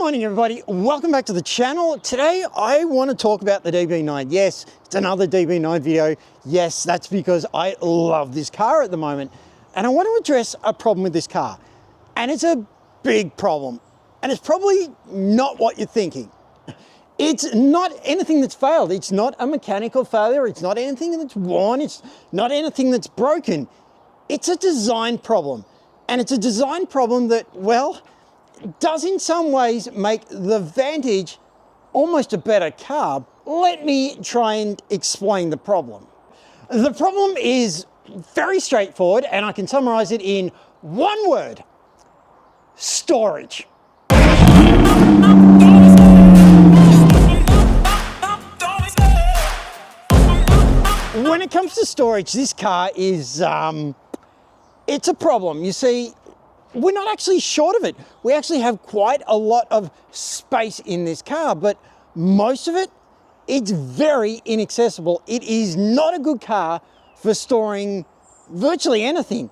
morning everybody, welcome back to the channel. Today I want to talk about the DB9. Yes, it's another DB9 video. Yes, that's because I love this car at the moment. And I want to address a problem with this car. And it's a big problem. And it's probably not what you're thinking. It's not anything that's failed. It's not a mechanical failure. It's not anything that's worn. It's not anything that's broken. It's a design problem. And it's a design problem that, well, does in some ways make the Vantage almost a better car. Let me try and explain the problem. The problem is very straightforward, and I can summarize it in one word: storage. When it comes to storage, this car is, it's a problem. You see, we're not actually short of it. We actually have quite a lot of space in this car, but most of it, it's very inaccessible. It is not a good car for storing virtually anything,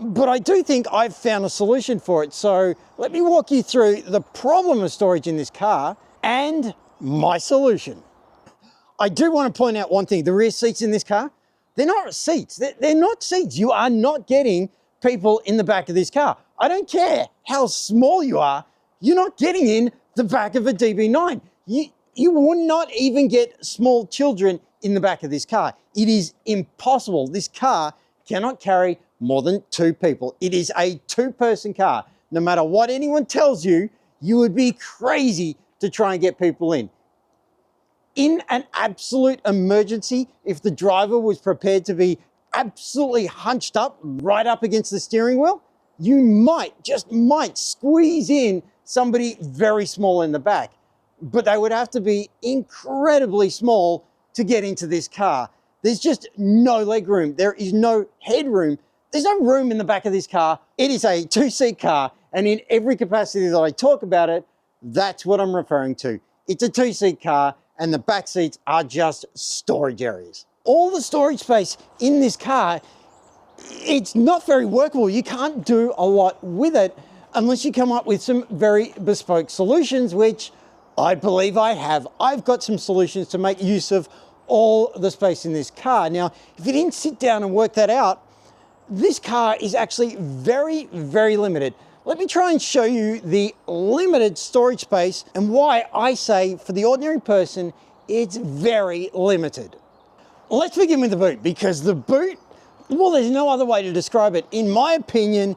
but I do think I've found a solution for it. So let me walk you through the problem of storage in this car and my solution. I do want to point out one thing: the rear seats in this car, they're not seats. They're not seats. You are not getting people in the back of this car. I don't care how small you are, you're not getting in the back of a DB9. You would not even get small children in the back of this car. It is impossible. This car cannot carry more than 2 people. It is a 2-person car. No matter what anyone tells you, you would be crazy to try and get people in. In an absolute emergency, if the driver was prepared to be absolutely hunched up, right up against the steering wheel, you might, just might, squeeze in somebody very small in the back. But they would have to be incredibly small to get into this car. There's just no leg room. There is no headroom. There's no room in the back of this car. It is a 2-seat car, and in every capacity that I talk about it, that's what I'm referring to. It's a 2-seat car, and the back seats are just storage areas. All the storage space in this car, it's not very workable. You can't do a lot with it unless you come up with some very bespoke solutions, which I believe I have. I've got some solutions to make use of all the space in this car. Now, if you didn't sit down and work that out, this car is actually very, very limited. Let me try and show you the limited storage space and why I say for the ordinary person, it's very limited. Let's begin with the boot, because the boot, well, there's no other way to describe it. In my opinion,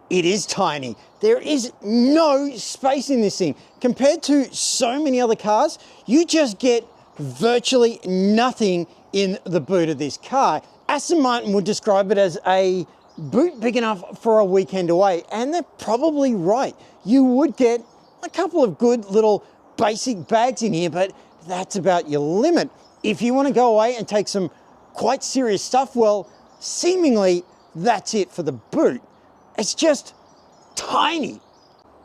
it is tiny. There is no space in this thing. Compared to so many other cars, you just get virtually nothing in the boot of this car. Aston Martin would describe it as a boot big enough for a weekend away, and they're probably right. You would get a couple of good little basic bags in here, but that's about your limit. If you want to go away and take some quite serious stuff, well, seemingly that's it for the boot. It's just tiny.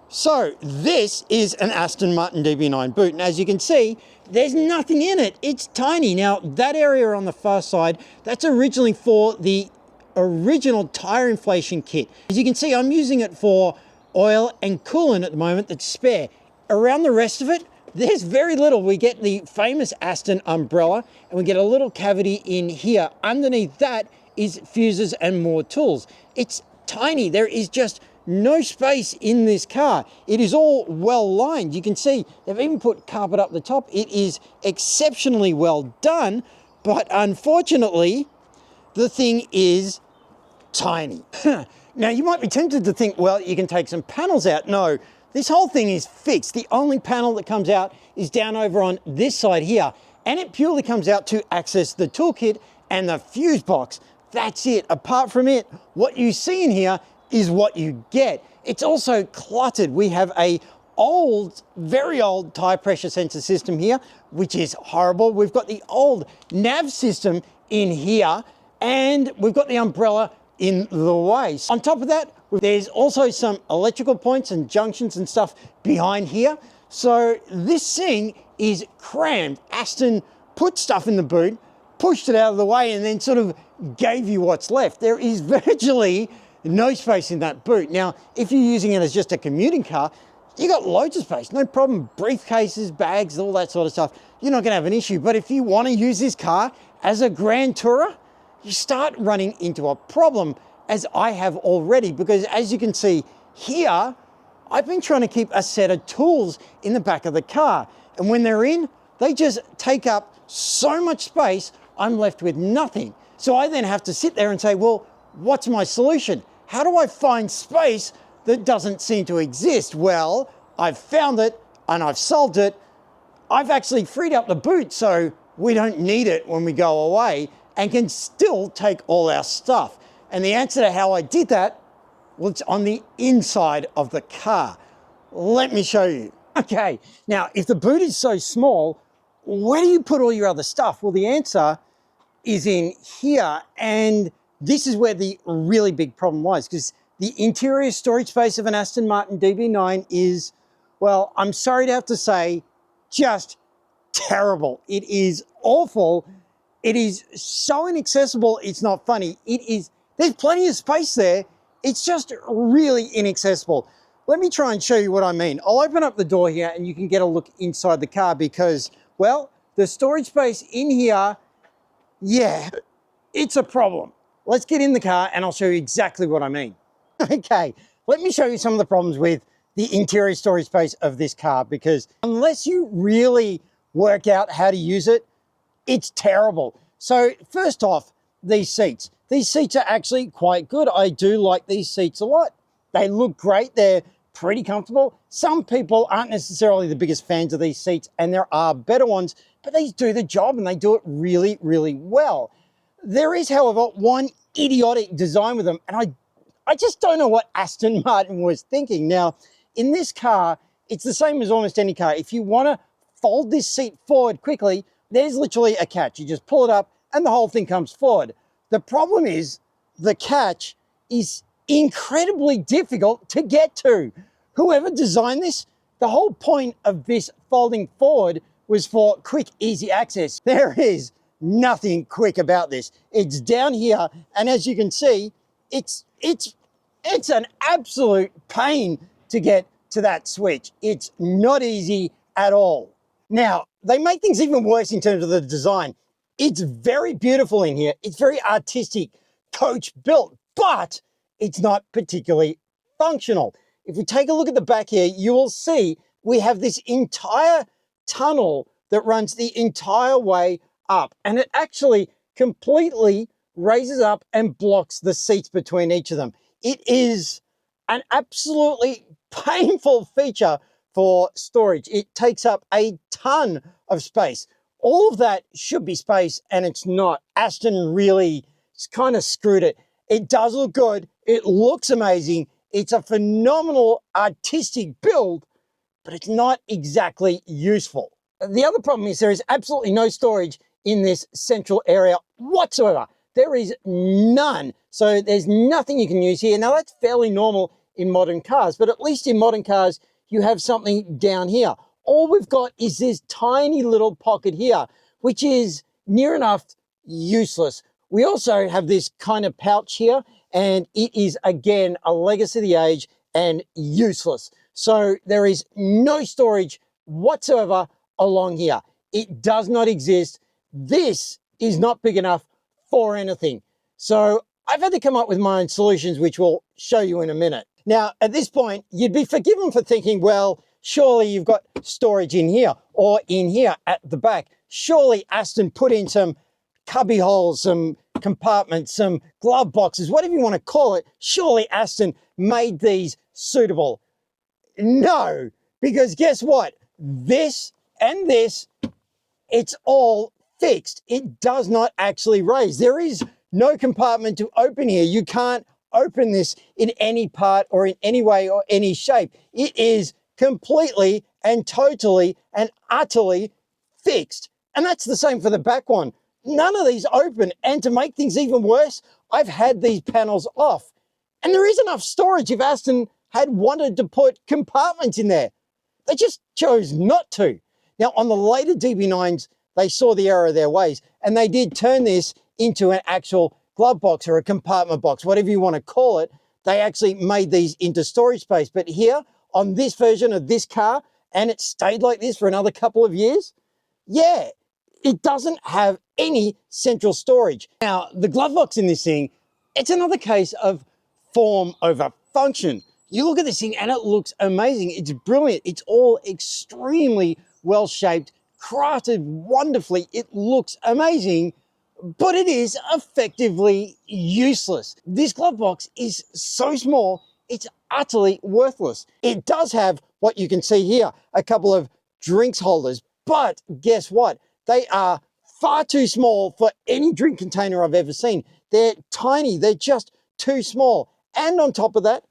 So this is an Aston Martin DB9 boot, and as you can see, there's nothing in it. It's tiny. Now, that area on the far side, that's originally for the original tire inflation kit. As you can see, I'm using it for oil and coolant at the moment that's spare. Around the rest of it, there's very little. We get the famous Aston umbrella, and we get a little cavity in here. Underneath that is fuses and more tools. It's tiny. There is just no space in this car. It is all well lined. You can see they've even put carpet up the top. It is exceptionally well done, but unfortunately, the thing is tiny. Now, you might be tempted to think, well, you can take some panels out. No, this whole thing is fixed. The only panel that comes out is down over on this side here, and it purely comes out to access the toolkit and the fuse box. That's it. Apart from it, what you see in here is what you get. It's also cluttered. We have a old, very old tire pressure sensor system here, which is horrible. We've got the old nav system in here, and we've got the umbrella in the way. On top of that, there's also some electrical points and junctions and stuff behind here. So this thing is crammed. Aston put stuff in the boot, pushed it out of the way, and then sort of gave you what's left. There is virtually no space in that boot. Now, if you're using it as just a commuting car, You got loads of space, no problem. Briefcases, bags, all that sort of stuff. You're not gonna have an issue. But if you wanna use this car as a grand tourer, you start running into a problem, as I have already, because as you can see here, I've been trying to keep a set of tools in the back of the car. And when they're in, they just take up so much space, I'm left with nothing. So I then have to sit there and say, well, what's my solution? How do I find space that doesn't seem to exist? Well, I've found it and I've solved it. I've actually freed up the boot so we don't need it when we go away and can still take all our stuff. And the answer to how I did that, well, it's on the inside of the car. Let me show you. Okay, now if the boot is so small, where do you put all your other stuff? Well, the answer is in here, and this is where the really big problem lies, because the interior storage space of an Aston Martin DB9 is, well, I'm sorry to have to say, just terrible. It is awful. It is so inaccessible, it's not funny. There's plenty of space there. It's just really inaccessible. Let me try and show you what I mean. I'll open up the door here and you can get a look inside the car because, well, the storage space in here, yeah, it's a problem. Let's get in the car and I'll show you exactly what I mean. Okay, let me show you some of the problems with the interior storage space of this car, because unless you really work out how to use it, it's terrible. So first off, these seats. These seats are actually quite good. I do like these seats a lot. They look great. They're pretty comfortable. Some people aren't necessarily the biggest fans of these seats, and there are better ones, but they do the job and they do it really, really well. There is, however, one idiotic design with them, and I just don't know what Aston Martin was thinking. Now, in this car, it's the same as almost any car. If you want to fold this seat forward quickly, there's literally a catch. You just pull it up and the whole thing comes forward. The problem is the catch is incredibly difficult to get to. Whoever designed this, the whole point of this folding forward was for quick, easy access. There is nothing quick about this. It's down here, and as you can see, it's an absolute pain to get to that switch. It's not easy at all. Now, they make things even worse in terms of the design. It's very beautiful in here. It's very artistic, coach built, but it's not particularly functional. If we take a look at the back here, you will see we have this entire tunnel that runs the entire way up, and it actually completely raises up and blocks the seats between each of them. It is an absolutely painful feature for storage. It takes up a ton of space. All of that should be space, and it's not. Aston really kind of screwed it. It does look good. It looks amazing. It's a phenomenal artistic build, but it's not exactly useful. The other problem is there is absolutely no storage in this central area whatsoever. There is none. So there's nothing you can use here. Now that's fairly normal in modern cars, but at least in modern cars, you have something down here. All we've got is this tiny little pocket here, which is near enough useless. We also have this kind of pouch here, and it is again a legacy of the age and useless. So there is no storage whatsoever along here. It does not exist. This is not big enough for anything. So I've had to come up with my own solutions, which we'll show you in a minute. Now, at this point, you'd be forgiven for thinking, well, surely you've got storage in here or in here at the back. Surely Aston put in some cubby holes, some compartments, some glove boxes, whatever you want to call it. Surely Aston made these suitable. No, because guess what? This and this, it's all fixed. It does not actually raise. There is no compartment to open here. You can't open this in any part or in any way or any shape. It is completely and totally and utterly fixed. And that's the same for the back one. None of these open. And to make things even worse, I've had these panels off. And there is enough storage if Aston had wanted to put compartments in there. They just chose not to. Now, on the later DB9s, they saw the error of their ways, and they did turn this into an actual glove box or a compartment box, whatever you want to call it. They actually made these into storage space. But here, on this version of this car and it stayed like this for another couple of years? Yeah, it doesn't have any central storage. Now, the glove box in this thing, it's another case of form over function. You look at this thing and it looks amazing. It's brilliant. It's all extremely well shaped, crafted wonderfully. It looks amazing, but it is effectively useless. This glove box is so small, it's utterly worthless. It does have what you can see here, a couple of drinks holders, but guess what? They are far too small for any drink container I've ever seen. They're tiny, they're just too small. And on top of that,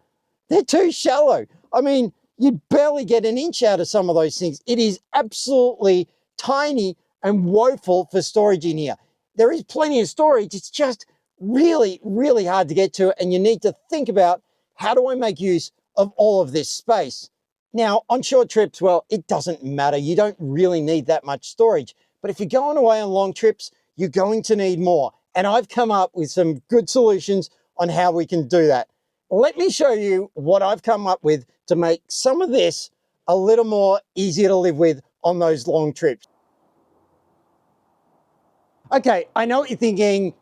they're too shallow. I mean, you'd barely get an inch out of some of those things. It is absolutely tiny and woeful for storage in here. There is plenty of storage, it's just really, really hard to get to, and you need to think about, how do I make use of all of this space? Now, on short trips, well, it doesn't matter. You don't really need that much storage. But if you're going away on long trips, you're going to need more. And I've come up with some good solutions on how we can do that. Let me show you what I've come up with to make some of this a little more easier to live with on those long trips. Okay, I know what you're thinking,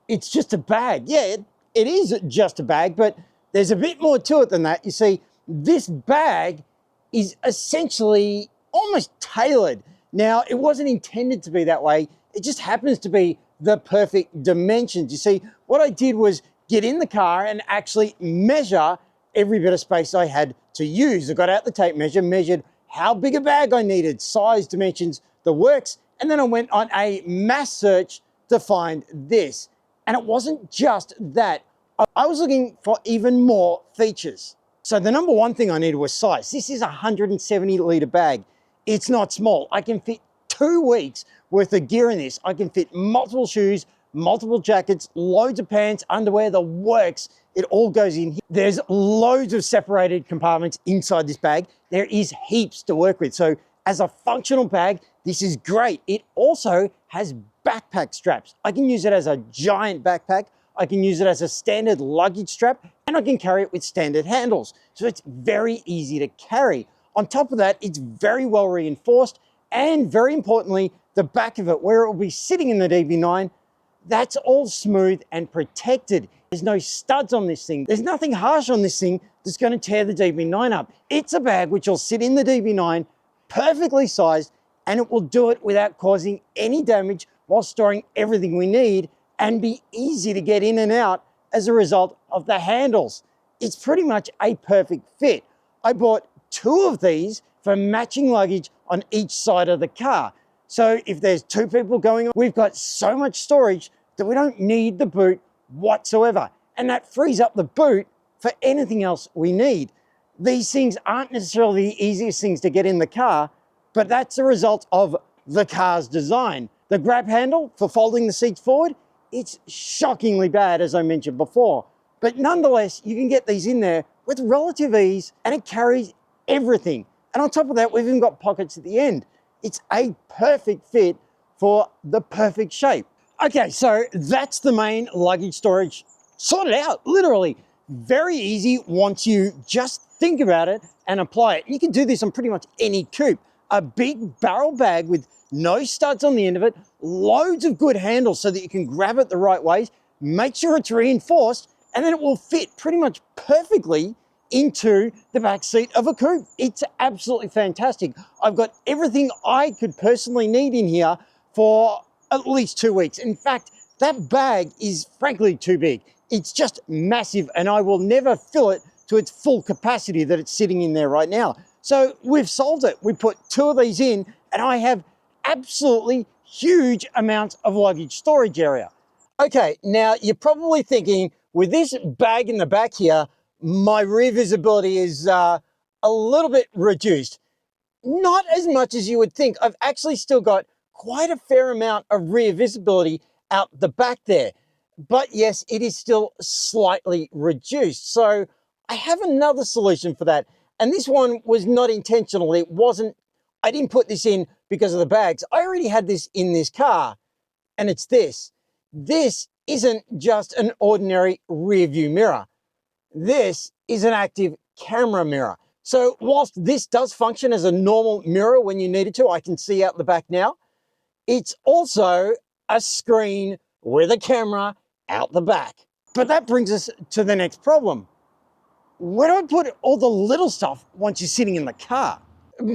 it's just a bag. Yeah, it is just a bag, but there's a bit more to it than that. You see, this bag is essentially almost tailored. Now, it wasn't intended to be that way. It just happens to be the perfect dimensions. You see, what I did was get in the car and actually measure every bit of space I had to use. I got out the tape measure, measured how big a bag I needed, size, dimensions, the works, and then I went on a mass search to find this. And it wasn't just that. I was looking for even more features. So the number one thing I needed was size. This is a 170-litre bag. It's not small. I can fit 2 weeks worth of gear in this. I can fit multiple shoes, multiple jackets, loads of pants, underwear, the works. It all goes in here. There's loads of separated compartments inside this bag. There is heaps to work with. So as a functional bag, this is great. It also has backpack straps. I can use it as a giant backpack. I can use it as a standard luggage strap, and I can carry it with standard handles. So it's very easy to carry. On top of that, it's very well reinforced, and very importantly, the back of it, where it will be sitting in the DB9, that's all smooth and protected. There's no studs on this thing. There's nothing harsh on this thing that's going to tear the DB9 up. It's a bag which will sit in the DB9, perfectly sized, and it will do it without causing any damage while storing everything we need, and be easy to get in and out as a result of the handles. It's pretty much a perfect fit. I bought 2 of these for matching luggage on each side of the car. So if there's 2 people going on, we've got so much storage that we don't need the boot whatsoever. And that frees up the boot for anything else we need. These things aren't necessarily the easiest things to get in the car, but that's a result of the car's design. The grab handle for folding the seats forward, it's shockingly bad, as I mentioned before. But nonetheless, you can get these in there with relative ease, and it carries everything. And on top of that, we've even got pockets at the end. It's a perfect fit for the perfect shape. Okay, so that's the main luggage storage sorted out, literally. Very easy once you just think about it and apply it. You can do this on pretty much any coupe. A big barrel bag with no studs on the end of it, loads of good handles so that you can grab it the right ways, make sure it's reinforced, and then it will fit pretty much perfectly into the back seat of a coupe. It's absolutely fantastic. I've got everything I could personally need in here for at least 2 weeks. In fact, that bag is frankly too big. It's just massive, and I will never fill it to its full capacity that it's sitting in there right now. So we've solved it. We put 2 of these in, and I have absolutely huge amounts of luggage storage area. Okay, now you're probably thinking, with this bag in the back here, my rear visibility is a little bit reduced. Not as much as you would think. I've actually still got quite a fair amount of rear visibility out the back there. But yes, it is still slightly reduced. So I have another solution for that. And this one was not intentional. I didn't put this in because of the bags. I already had this in this car, and it's this. This isn't just an ordinary rear view mirror. This is an active camera mirror. So whilst this does function as a normal mirror when you need it to, I can see out the back now, it's also a screen with a camera out the back. But that brings us to the next problem. Where do I put all the little stuff once you're sitting in the car?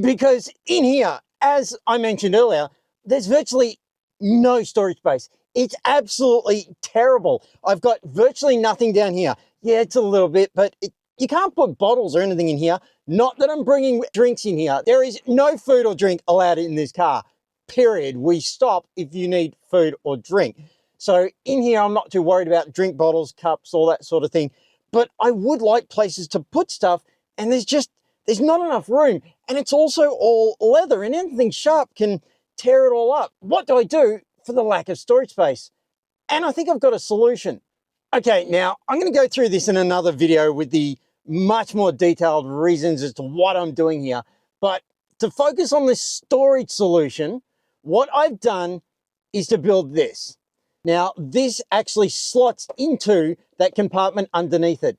Because in here, as I mentioned earlier, there's virtually no storage space. It's absolutely terrible. I've got virtually nothing down here. Yeah, it's a little bit, but you can't put bottles or anything in here. Not that I'm bringing drinks in here. There is no food or drink allowed in this car, period. We stop if you need food or drink. So in here, I'm not too worried about drink bottles, cups, all that sort of thing. But I would like places to put stuff, and there's not enough room. And it's also all leather, and anything sharp can tear it all up. What do I do for the lack of storage space? And I think I've got a solution. Okay, now I'm going to go through this in another video with the much more detailed reasons as to what I'm doing here. But to focus on this storage solution, what I've done is to build this. Now, this actually slots into that compartment underneath it.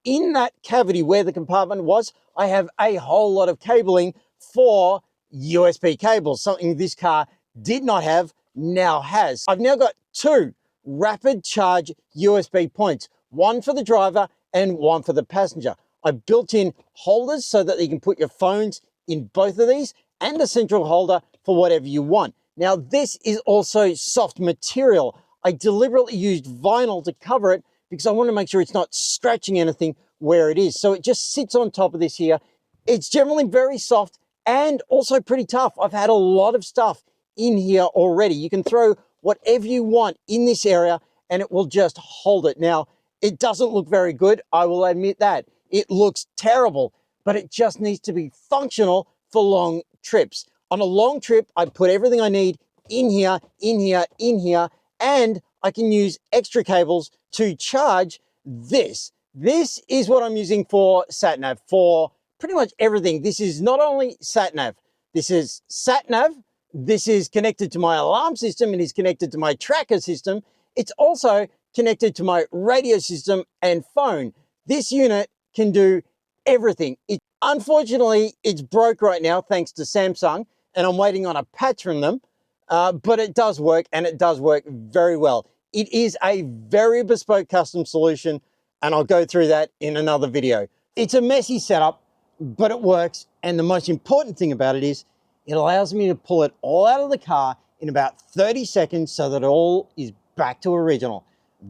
In that cavity where the compartment was, I have a whole lot of cabling for USB cables, something this car did not have, now has. I've now got two rapid charge USB points, one for the driver and one for the passenger. I built in holders so that you can put your phones in both of these, and a central holder for whatever you want. Now, this is also soft material. I deliberately used vinyl to cover it because I want to make sure it's not scratching anything where it is. So it just sits on top of this here. It's generally very soft and also pretty tough. I've had a lot of stuff in here already. You can throw whatever you want in this area and it will just hold it. Now, it doesn't look very good, I will admit that. It looks terrible, but it just needs to be functional for long trips. On a long trip, I put everything I need in here, in here, in here, and I can use extra cables to charge this. This is what I'm using for sat-nav, for pretty much everything. This is not only sat-nav, this is sat-nav, this is connected to my alarm system, it is connected to my tracker system, it's also connected to my radio system and phone. This unit can do everything. Unfortunately, it's broke right now thanks to Samsung, and I'm waiting on a patch from them. But it does work, and it does work very well. It is a very bespoke custom solution, and I'll go through that in another video. It's a messy setup, but it works, and the most important thing about it is it allows me to pull it all out of the car in about 30 seconds so that it all is back to original.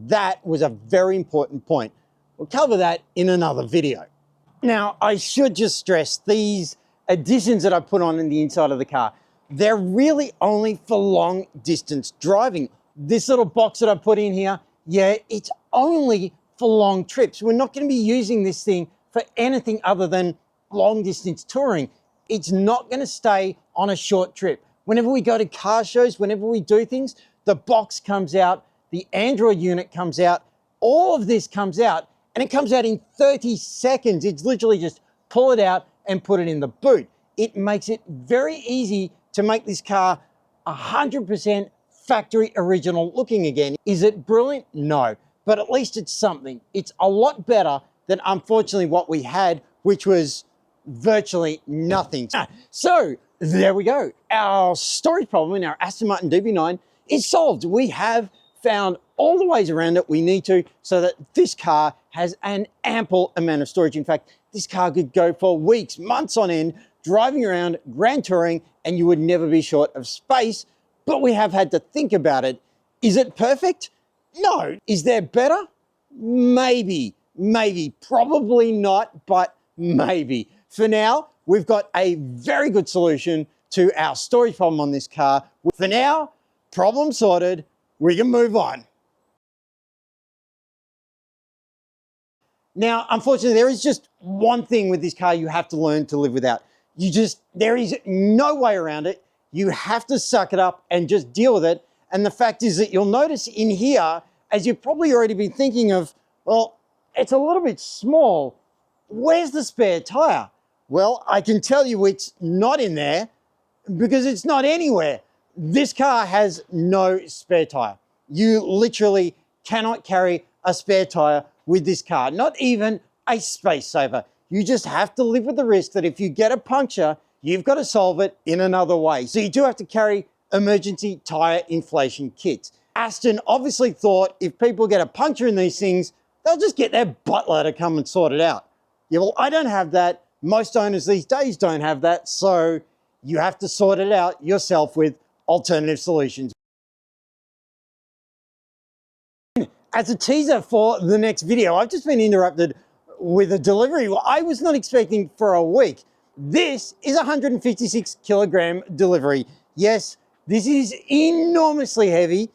That was a very important point. We'll cover that in another video. Now, I should just stress these additions that I put on in the inside of the car, they're really only for long distance driving. This little box that I put in here, yeah, it's only for long trips. We're not going to be using this thing for anything other than long distance touring. It's not going to stay on a short trip. Whenever we go to car shows, whenever we do things, the box comes out, the Android unit comes out, all of this comes out, and it comes out in 30 seconds. It's literally just pull it out and put it in the boot. It makes it very easy to make this car 100% factory original looking again. Is it brilliant? No, but at least it's something. It's a lot better than unfortunately what we had, which was virtually nothing. So there we go. Our storage problem in our Aston Martin DB9 is solved. We have found all the ways around it we need to so that this car has an ample amount of storage. In fact, this car could go for weeks, months on end, driving around, grand touring, and you would never be short of space, but we have had to think about it. Is it perfect? No. Is there better? Maybe, probably not, but maybe. For now, we've got a very good solution to our storage problem on this car. For now, problem sorted, we can move on. Now, unfortunately, there is just one thing with this car you have to learn to live without. There is no way around it. You have to suck it up and just deal with it. And the fact is that you'll notice in here, as you've probably already been thinking of, well, it's a little bit small. Where's the spare tire? Well, I can tell you it's not in there because it's not anywhere. This car has no spare tire. You literally cannot carry a spare tire with this car, not even a space saver. You just have to live with the risk that if you get a puncture, you've got to solve it in another way. So you do have to carry emergency tire inflation kits. Aston obviously thought if people get a puncture in these things, they'll just get their butler to come and sort it out. Yeah, well, I don't have that. Most owners these days don't have that. So you have to sort it out yourself with alternative solutions. As a teaser for the next video, I've just been interrupted with a delivery I was not expecting for a week. This is a 156 kilogram delivery. Yes, this is enormously heavy,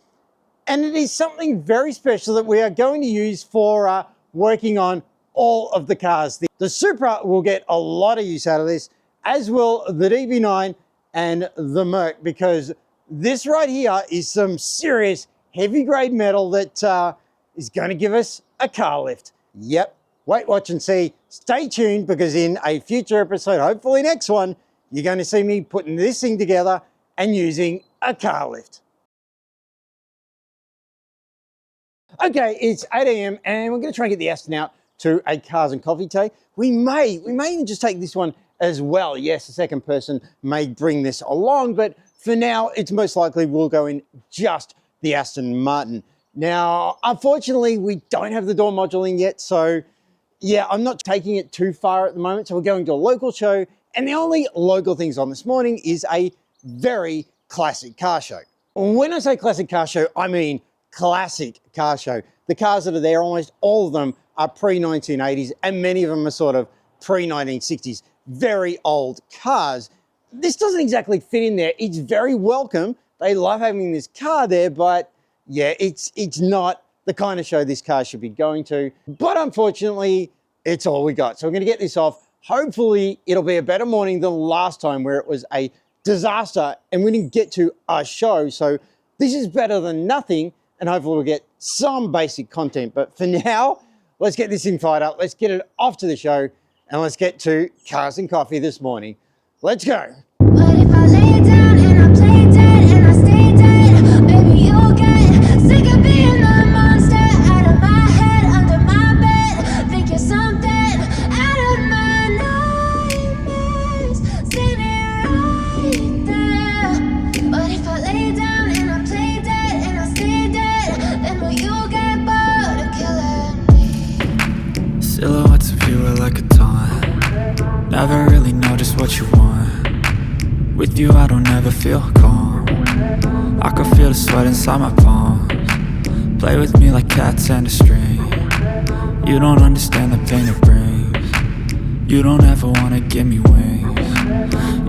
and it is something very special that we are going to use for working on all of the cars. The Supra will get a lot of use out of this, as will the DB9 and the Merc, because this right here is some serious heavy grade metal that is going to give us a car lift. Yep, wait, watch and see. Stay tuned, because in a future episode, hopefully next one, you're going to see me putting this thing together and using a car lift. Okay, it's 8 AM and we're going to try and get the Aston out to a cars and coffee today. We may even just take this one as well. Yes, a second person may bring this along, but for now, it's most likely we'll go in just the Aston Martin. Now, unfortunately, we don't have the door module in yet, so yeah, I'm not taking it too far at the moment. So we're going to a local show, and the only local things on this morning is a very classic car show. When I say classic car show, I mean classic car show. The cars that are there, almost all of them are pre-1980s, and many of them are sort of pre-1960s. Very old cars. This doesn't exactly fit in there. It's very welcome. They love having this car there, but yeah, it's not the kind of show this car should be going to. But unfortunately, it's all we got. So we're going to get this off. Hopefully, it'll be a better morning than last time where it was a disaster and we didn't get to our show. So this is better than nothing, and hopefully we'll get some basic content. But for now, let's get this thing fired up. Let's get it off to the show, and let's get to cars and coffee this morning. Let's go. But if I lay down and I play dead and I stay dead, baby, you'll get sick of being the monster out of my head, under my bed. Think you're something out of my nightmares, standing right there. But if I lay down and I play dead and I stay dead, then will you get bored of killing me? Silhouettes of you are like a taunt. Never really know just what you want. With you I don't ever feel calm. I can feel the sweat inside my palms. Play with me like cats and a string. You don't understand the pain it brings. You don't ever wanna give me wings.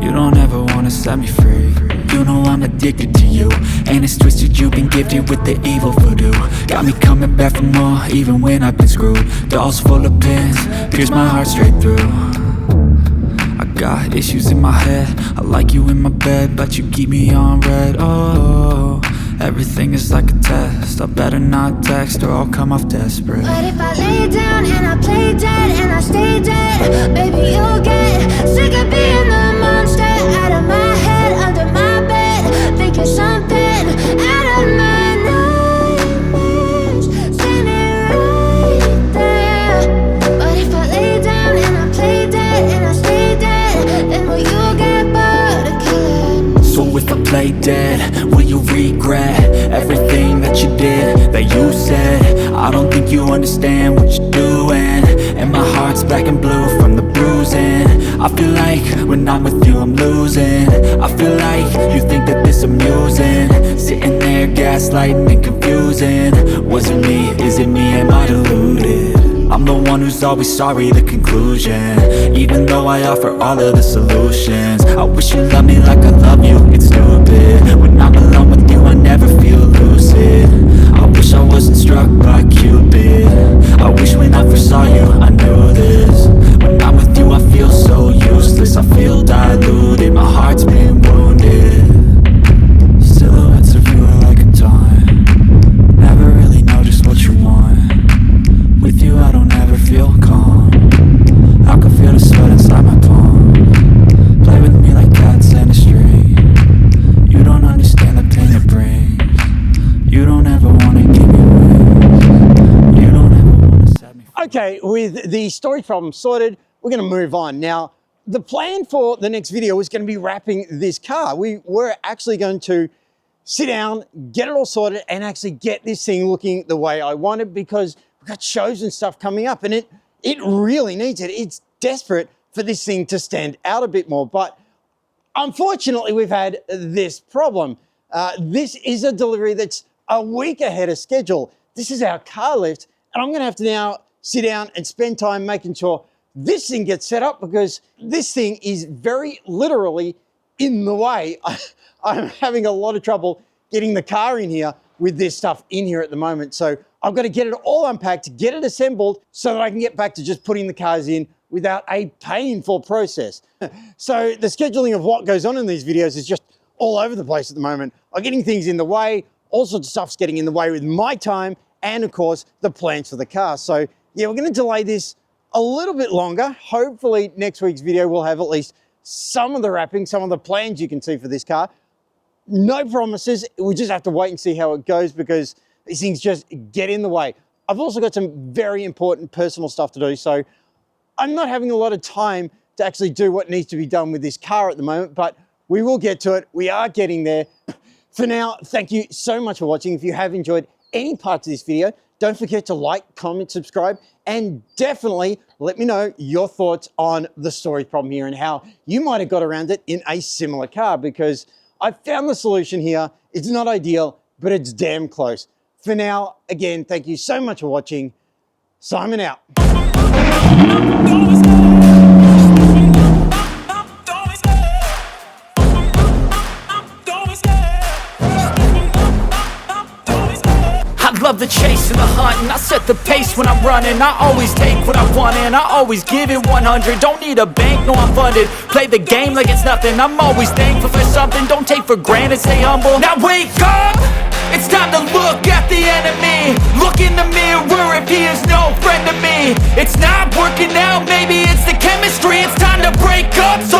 You don't ever wanna set me free. You know I'm addicted to you, and it's twisted, you've been gifted with the evil voodoo. Got me coming back for more, even when I've been screwed. Dolls full of pins, pierce my heart straight through. I got issues in my head, I like you in my bed, but you keep me on red. Oh, everything is like a test. I better not text or I'll come off desperate. But if I lay down and I play dead and I stay dead, baby, you'll get sick of being the monster out of my head, under my bed. Think you're something out of my nightmares, standing right there. But if I lay down and I play dead and I stay dead, then will you get bored of killing me? So if I play dead, will you regret everything that you did, that you said? I don't think you understand what you're doing, and my heart's black and blue from the bruising. I feel like when I'm with you I'm losing. I feel like you think that this amusing, sitting there gaslighting and confusing. Was it me? Is it me? Am I deluded? I'm the one who's always sorry, the conclusion. Even though I offer all of the solutions, I wish you loved me like I love you, it's stupid. When I'm alone with you I never feel lucid. I wish I wasn't struck by Cupid. I wish when I first saw you I knew this. When I'm with you I feel so useless, I feel diluted, my heart's been wounded. Silhouettes of you are like a taunt. Never really know just what you want. With you I don't ever feel calm. I can feel the sweat inside my palm. Play with me like cats and a string. You don't understand the pain it brings. You don't ever wanna give me wings. You don't ever wanna set me free. Okay, with the storage problem sorted, we're gonna move on. Now, the plan for the next video was gonna be wrapping this car. We were actually going to sit down, get it all sorted, and actually get this thing looking the way I wanted, because we've got shows and stuff coming up, and it really needs it. It's desperate for this thing to stand out a bit more, but unfortunately, we've had this problem. This is a delivery that's a week ahead of schedule. This is our car lift, and I'm gonna have to now sit down and spend time making sure this thing gets set up, because this thing is very literally in the way. I'm having a lot of trouble getting the car in here with this stuff in here at the moment. So I've got to get it all unpacked, get it assembled, so that I can get back to just putting the cars in without a painful process. So the scheduling of what goes on in these videos is just all over the place at the moment. I'm getting things in the way, all sorts of stuff's getting in the way with my time, and of course, the plans for the car. So yeah, we're gonna delay this a little bit longer. Hopefully next week's video will have at least some of the wrapping, some of the plans you can see for this car. No promises, we just have to wait and see how it goes, because these things just get in the way. I've also got some very important personal stuff to do, so I'm not having a lot of time to actually do what needs to be done with this car at the moment, but we will get to it. We are getting there. For now, thank you so much for watching. If you have enjoyed any parts of this video, don't forget to like, comment, subscribe, and definitely let me know your thoughts on the storage problem here and how you might have got around it in a similar car, because I found the solution here. It's not ideal, but it's damn close. For now, again, thank you so much for watching. Simon out. I love the chase and the hunt, and I set the pace when I'm running. I always take what I want and I always give it 100. Don't need a bank, no I'm funded. Play the game like it's nothing. I'm always thankful for something. Don't take for granted, stay humble. Now wake up! It's time to look at the enemy. Look in the mirror if he is no friend to me. It's not working out, maybe it's the chemistry. It's time to break up. So